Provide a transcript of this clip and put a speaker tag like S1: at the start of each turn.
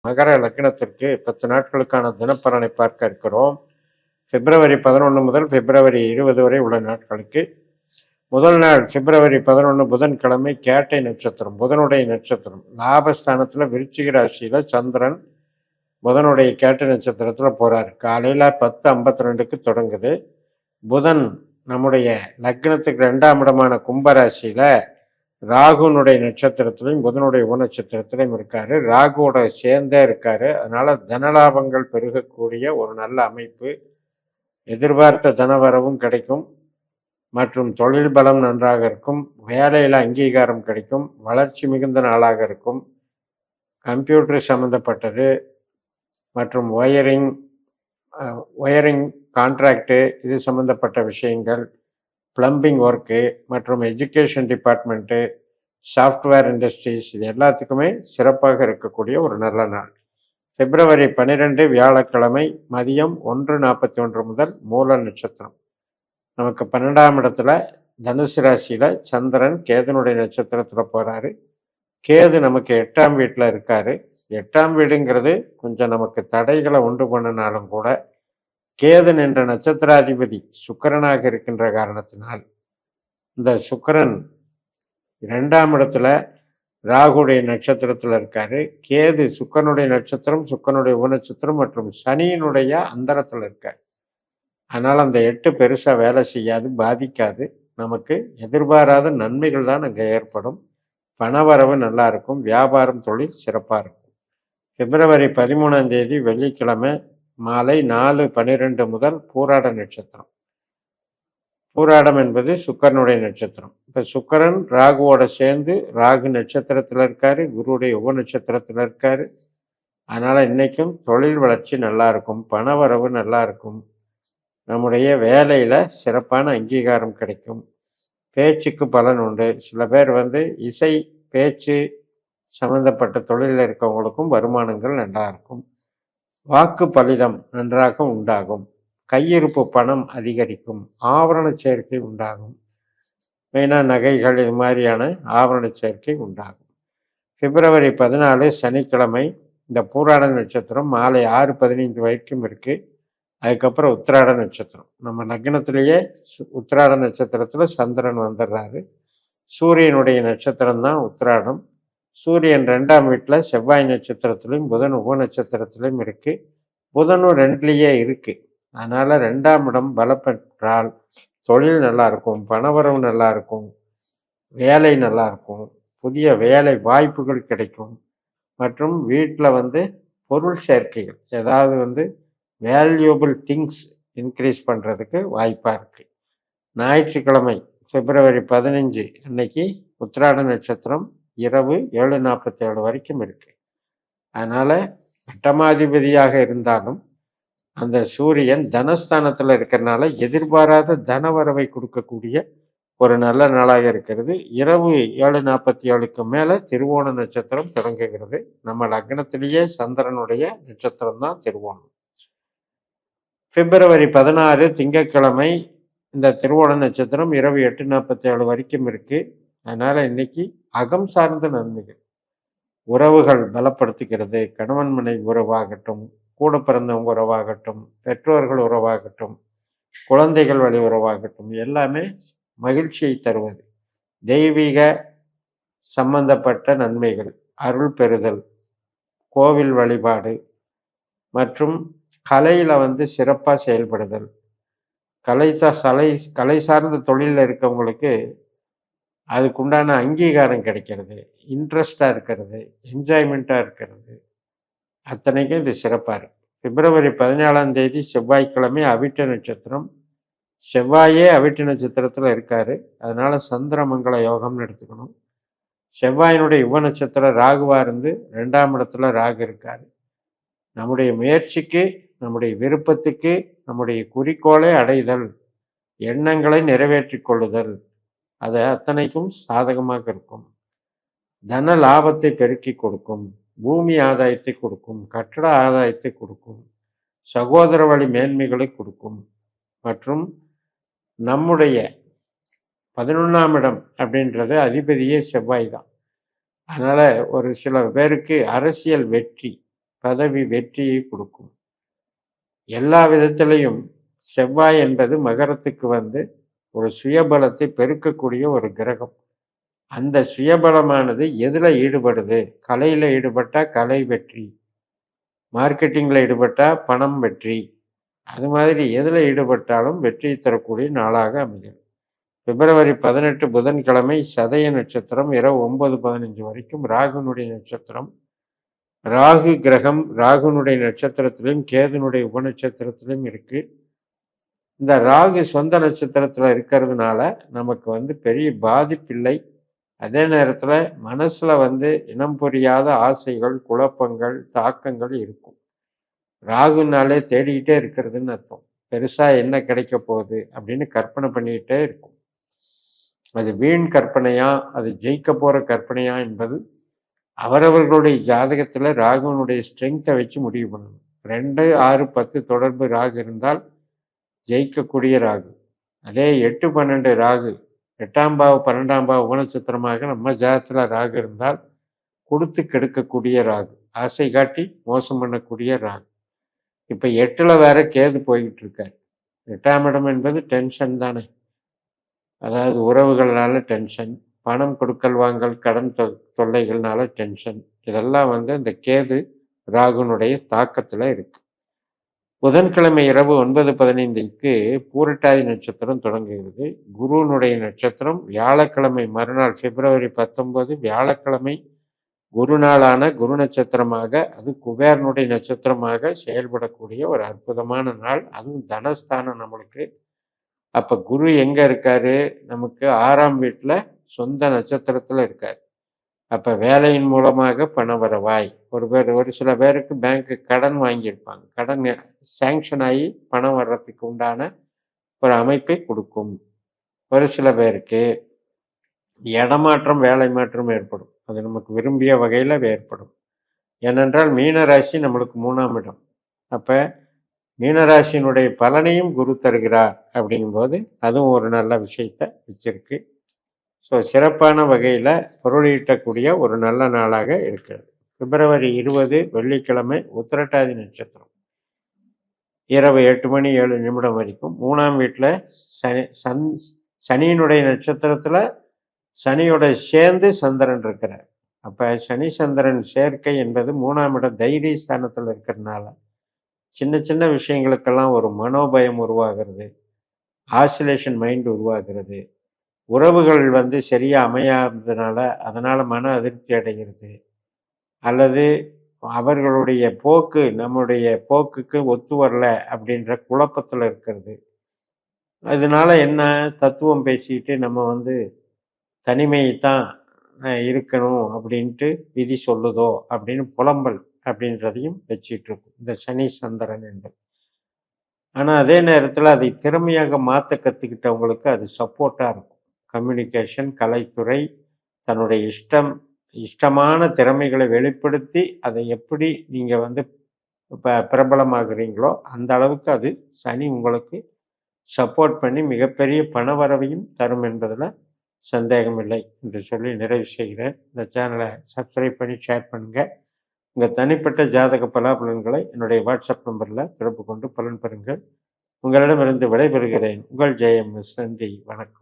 S1: மகர லக்னத்திற்கு 10 நாட்களுக்கான தினப்பலனை பார்க்க இருக்கிறோம். பிப்ரவரி 11 முதல் பிப்ரவரி 20 வரை உள்ள நாட்களுக்கு முதல் நாள் பிப்ரவரி 11 புதன்கிழமை கேட்டை நட்சத்திரம், புதனுடைய நட்சத்திரம். லாபஸ்தானத்தில் விருச்சிக ராசியில் சந்திரன் புதனுடைய கேட்டை நட்சத்திரத்தில் போகிறார். காலையில் 10:52க்கு தொடங்குது. புதன் நம்முடைய லக்னத்துக்கு 2ஆம் இடமான கும்பராசியில் ராகுனுடைய நட்சத்திரத்திலையும் புதனுடைய உபநட்சத்திரத்திலையும் இருக்காரு. ராகுவோட சேர்ந்தே இருக்காரு. அதனால தனலாபங்கள் பெருகக்கூடிய ஒரு நல்ல அமைப்பு. எதிர்பார்த்த தனவரவும் கிடைக்கும் மற்றும் தொழில் பலம் நன்றாக இருக்கும். வேலையில் அங்கீகாரம் கிடைக்கும். வளர்ச்சி மிகுந்த நாளாக இருக்கும். கம்ப்யூட்டர் சம்மந்தப்பட்டது மற்றும் ஒயரிங் கான்ட்ராக்டு இது சம்மந்தப்பட்ட விஷயங்கள், பிளம்பிங் ஒர்க்கு மற்றும் எஜுகேஷன் டிபார்ட்மெண்ட்டு, சாஃப்ட்வேர் இண்டஸ்ட்ரீஸ் இது எல்லாத்துக்குமே சிறப்பாக இருக்கக்கூடிய ஒரு நல்ல நாள். பிப்ரவரி 12 வியாழக்கிழமை மதியம் 1:41 முதல் மூல நட்சத்திரம். நமக்கு 12ஆம் இடத்துல தனுசு ராசியில் சந்திரன் கேதுனுடைய நட்சத்திரத்தில் போகிறாரு. கேது நமக்கு 8ஆம் வீட்டில் இருக்காரு. 8ஆம் வீடுங்கிறது கொஞ்சம் நமக்கு தடைகளை உண்டு பண்ணினாலும் கூட கேது என்ற நட்சத்திராதிபதி சுக்கிரனாக இருக்கின்ற காரணத்தினால் இந்த சுக்கிரன் 2ஆம் இடத்துல ராகுடைய நட்சத்திரத்தில் இருக்காரு. கேது சுக்கிரனுடைய நட்சத்திரம், சுக்கிரனுடைய உபநட்சத்திரம் மற்றும் சனியினுடைய அந்தரத்தில் இருக்கார். அதனால் அந்த 8 பெருசாக வேலை செய்யாது, பாதிக்காது. நமக்கு எதிர்பாராத நன்மைகள் தான் அங்கே ஏற்படும். பணவரவு நல்லா இருக்கும். வியாபாரம் தொழில் சிறப்பாக இருக்கும். பிப்ரவரி 13ஆம் தேதி வெள்ளிக்கிழமை மாலை 4:12 முதல் பூராட நட்சத்திரம். பூராடம் என்பது சுக்கரனுடைய நட்சத்திரம். இப்போ சுக்கரன் ராகுவோட சேர்ந்து ராகு நட்சத்திரத்தில் இருக்காரு, குருவுடைய உப நட்சத்திரத்தில் இருக்காரு. அதனால் இன்னைக்கும் தொழில் வளர்ச்சி நல்லா இருக்கும், பணவரவு நல்லா இருக்கும். நம்முடைய வேலையில் சிறப்பான அங்கீகாரம் கிடைக்கும். பேச்சுக்கு பலன் உண்டு. சில பேர் இசை பேச்சு சம்பந்தப்பட்ட தொழிலில் இருக்கவங்களுக்கும் வருமானங்கள் நல்லா இருக்கும். வாக்கு பலிதம் நன்றாக உண்டாகும். கையிருப்பு பணம் அதிகரிக்கும். ஆவரண சேர்க்கை உண்டாகும். மெயினாக நகைகள் இது மாதிரியான ஆவரண சேர்க்கை உண்டாகும். பிப்ரவரி 14 சனிக்கிழமை இந்த பூராட நட்சத்திரம் மாலை 6:15 வரைக்கும் இருக்குது. அதுக்கப்புறம் உத்திராட நட்சத்திரம். நம்ம லக்னத்திலேயே உத்திராட நட்சத்திரத்தில் சந்திரன் வந்துடுறாரு. சூரியனுடைய நட்சத்திரம் தான் உத்திராடம். சூரியன் 2ஆம் வீட்டில் செவ்வாய் நட்சத்திரத்திலையும் புதன் உப நட்சத்திரத்திலையும் இருக்குது. புதனும் 2லேயே இருக்குது. அதனால் 2ஆம் இடம் பலப்பெற்றால் தொழில் நல்லா இருக்கும், பணவரவு நல்லா இருக்கும், வேலை நல்லா இருக்கும், புதிய வேலை வாய்ப்புகள் கிடைக்கும் மற்றும் வீட்டில் பொருள் சேர்க்கைகள் ஏதாவது வேல்யூபிள் திங்ஸ் இன்க்ரீஸ் பண்ணுறதுக்கு வாய்ப்பாக இருக்குது. ஞாயிற்றுக்கிழமை பிப்ரவரி 15 அன்னைக்கு உத்திராட நட்சத்திரம் இரவு 7:47 வரைக்கும் இருக்குது. அதனால் அட்டமாதிபதியாக இருந்தாலும் அந்த சூரியன் தனஸ்தானத்தில் இருக்கிறனால எதிர்பாராத தனவரவை கொடுக்கக்கூடிய ஒரு நல்ல நாளாக இருக்கிறது. இரவு 7:47க்கு மேலே திருவோண நட்சத்திரம் தொடங்குகிறது. நம்ம லக்னத்திலேயே சந்திரனுடைய நட்சத்திரம் தான் திருவோணம். பிப்ரவரி 16 திங்கட்கிழமை இந்த திருவோண நட்சத்திரம் இரவு 8:47 வரைக்கும் இருக்குது. அதனால் இன்னைக்கு அகம் சார்ந்த நன்மைகள், உறவுகள் பலப்படுத்துகிறது. கணவன் மனைவி உறவாகட்டும், கூட பிறந்தவங்க உறவாகட்டும், பெற்றோர்கள் உறவாகட்டும், குழந்தைகள் வழி உறவாகட்டும், எல்லாமே மகிழ்ச்சியை தருவது. தெய்வீக சம்பந்தப்பட்ட நன்மைகள், அருள் பெறுதல், கோவில் வழிபாடு மற்றும் கலையில் சிறப்பாக செயல்படுதல், கலை சார்ந்த தொழிலில் இருக்கவங்களுக்கு அதுக்குண்டான அங்கீகாரம் கிடைக்கிறது, இன்ட்ரெஸ்டாக இருக்கிறது, என்ஜாய்மெண்ட்டாக இருக்கிறது, அத்தனைக்கும் இது சிறப்பாக இருக்குது. பிப்ரவரி 14ஆம் தேதி செவ்வாய்க்கிழமை அவிட்ட நட்சத்திரம். செவ்வாயே அவிட்ட நட்சத்திரத்தில் இருக்கார். அதனால் சந்திரமங்கல யோகம்னு எடுத்துக்கணும். செவ்வாயினுடைய உப நட்சத்திரம் ராகுவாக இருந்து 2ஆம் இடத்துல ராகு இருக்கார். நம்முடைய முயற்சிக்கு, நம்முடைய விருப்பத்துக்கு, நம்முடைய குறிக்கோளை அடைதல், எண்ணங்களை நிறைவேற்றி கொள்ளுதல், அது அத்தனைக்கும் சாதகமாக இருக்கும். தன லாபத்தை பெருக்கி கொடுக்கும், பூமி ஆதாயத்தை கொடுக்கும், கட்டட ஆதாயத்தை கொடுக்கும், சகோதர வழி மேன்மைகளை கொடுக்கும் மற்றும் நம்முடைய 11ஆம் இடம் அப்படின்றது அதிபதியே செவ்வாய் தான். அதனால் ஒரு சில பேருக்கு அரசியல் வெற்றி, பதவி வெற்றியை கொடுக்கும். எல்லா விதத்திலையும் செவ்வாய் என்பது மகரத்துக்கு வந்து ஒரு சுயபலத்தை பெருக்கக்கூடிய ஒரு கிரகம். அந்த சுயபலமானது எதில் ஈடுபடுது? கலையில் ஈடுபட்டால் கலை வெற்றி, மார்க்கெட்டிங்கில் ஈடுபட்டால் பணம் வெற்றி, அது மாதிரி எதில் ஈடுபட்டாலும் வெற்றி தரக்கூடிய நாளாக அமைகிறது. பிப்ரவரி 18 புதன்கிழமை சதய நட்சத்திரம் இரவு 9:15 வரைக்கும் ராகுனுடைய நட்சத்திரம். ராகு கிரகம் ராகுனுடைய நட்சத்திரத்திலும் கேதுனுடைய உபநட்சத்திரத்திலும் இருக்கு. இந்த ராகு சொந்த நட்சத்திரத்தில் இருக்கிறதுனால நமக்கு வந்து பெரிய பாதிப்பில்லை. அதே நேரத்தில் மனசில் வந்து இனம் புரியாத ஆசைகள், குழப்பங்கள், தாக்கங்கள் இருக்கும். ராகுனாலே தேடிக்கிட்டே இருக்கிறதுன்னு அர்த்தம். பெருசாக என்ன கிடைக்க போகுது அப்படின்னு கற்பனை பண்ணிக்கிட்டே இருக்கும். அது வீண் கற்பனையா, அது ஜெயிக்க போகிற கற்பனையா என்பது அவரவர்களுடைய ஜாதகத்தில் ராகுனுடைய ஸ்ட்ரென்த்தை வச்சு முடிவு பண்ணணும். 2, 6, 10 தொடர்பு ராகு இருந்தால் ஜெயிக்கக்கூடிய ராகு. அதே 8, 12 ராகு 8ஆம் பாவ 12ஆம் பாவ உபநட்சத்திரமாக நம்ம ஜாதகத்தில் ராகு இருந்தால் கொடுத்து கெடுக்கக்கூடிய ராகு, ஆசை காட்டி மோசம் பண்ணக்கூடிய ராகு. இப்போ 8ல் வேற கேது போய்கிட்டு இருக்காரு. 8ஆம் இடம் என்பது டென்ஷன் தானே, அதாவது உறவுகள்னால டென்ஷன், பணம் கொடுக்கல் வாங்கல், கடன் தொல்லைகள்னால டென்ஷன், இதெல்லாம் வந்து இந்த கேது ராகுனுடைய தாக்கத்தில் இருக்கு. புதன்கிழமை இரவு 9:15க்கு பூரட்டாதி நட்சத்திரம் தொடங்குகிறது. குருனுடைய நட்சத்திரம் வியாழக்கிழமை மறுநாள் பிப்ரவரி 19 வியாழக்கிழமை குருநாளான குரு நட்சத்திரமாக, அது குபேரனுடைய நட்சத்திரமாக செயல்படக்கூடிய ஒரு அற்புதமான நாள். அதுவும் தனஸ்தானம் நம்மளுக்கு. அப்போ குரு எங்கே இருக்காரு? நமக்கு 6ஆம் வீட்டில் சொந்த நட்சத்திரத்தில் இருக்கார். அப்போ வேலையின் மூலமாக பண வரவாய். ஒரு சில பேருக்கு பேங்க்கு கடன் வாங்கியிருப்பாங்க, கடன் சேங்ஷன் ஆகி பணம் வர்றதுக்கு உண்டான ஒரு அமைப்பை கொடுக்கும். ஒரு சில பேருக்கு இடமாற்றம், வேலை மாற்றம் ஏற்படும். அது நமக்கு விரும்பிய வகையில் ஏற்படும். ஏனென்றால் மீனராசி நம்மளுக்கு 3ஆம் இடம். அப்போ மீனராசியினுடைய பலனையும் குரு தருகிறார். அப்படிங்கும்போது அதுவும் ஒரு நல்ல விஷயத்தை வச்சிருக்கு. ஸோ சிறப்பான வகையில் பொருளீட்டக்கூடிய ஒரு நல்ல நாளாக இருக்கிறது. பிப்ரவரி 20 வெள்ளிக்கிழமை உத்திரட்டாதி நட்சத்திரம் இரவு 8:07 வரைக்கும் 3ஆம் வீட்டில் சனியினுடைய நட்சத்திரத்தில் சனியோட சேர்ந்து சந்திரன் இருக்கிறார். அப்போ சனி சந்திரன் சேர்க்கை என்பது 3ஆம் இடம் தைரிய ஸ்தானத்தில் இருக்கிறதுனால சின்ன சின்ன விஷயங்களுக்கெல்லாம் ஒரு மனோபயம் உருவாகிறது, ஆசிலேஷன் மைண்ட் உருவாகிறது, உறவுகள் வந்து சரியாக அமையாததுனால அதனால் மன அதிருப்தி அடைகிறது, அல்லது அவர்களுடைய போக்கு நம்முடைய போக்குக்கு ஒத்து வரல அப்படின்ற குழப்பத்தில் இருக்கிறது. அதனால என்ன, தத்துவம் பேசிக்கிட்டு நம்ம வந்து தனிமையைத்தான் இருக்கணும் அப்படின்ட்டு விதி சொல்லுதோ அப்படின்னு புலம்பல் அப்படின்றதையும் வச்சுட்டு இருக்கும் இந்த சனி சந்திரன் என்பது. ஆனால் அதே நேரத்தில் அதை திறமையாக மாற்ற கற்றுக்கிட்டவங்களுக்கு அது சப்போர்ட்டாக இருக்கும். கம்யூனிகேஷன், கலைத்துறை, தன்னுடைய இஷ்டமான திறமைகளை வெளிப்படுத்தி அதை எப்படி நீங்கள் வந்து இப்போ பிரபலமாகிறீங்களோ அந்த அளவுக்கு அது சனி உங்களுக்கு சப்போர்ட் பண்ணி மிகப்பெரிய பணவரவையும் தரும் என்பதில் சந்தேகமில்லை என்று சொல்லி நிறைவு செய்கிறேன். இந்த சேனலை சப்ஸ்கிரைப் பண்ணி ஷேர் பண்ணுங்கள். உங்கள் தனிப்பட்ட ஜாதக பலாபலன்களை என்னுடைய வாட்ஸ்அப் நம்பரில் தொடர்பு கொண்டு பலன் பெறுங்கள். உங்களிடமிருந்து விடைபெறுகிறேன். உங்கள் ஜெயம். நன்றி, வணக்கம்.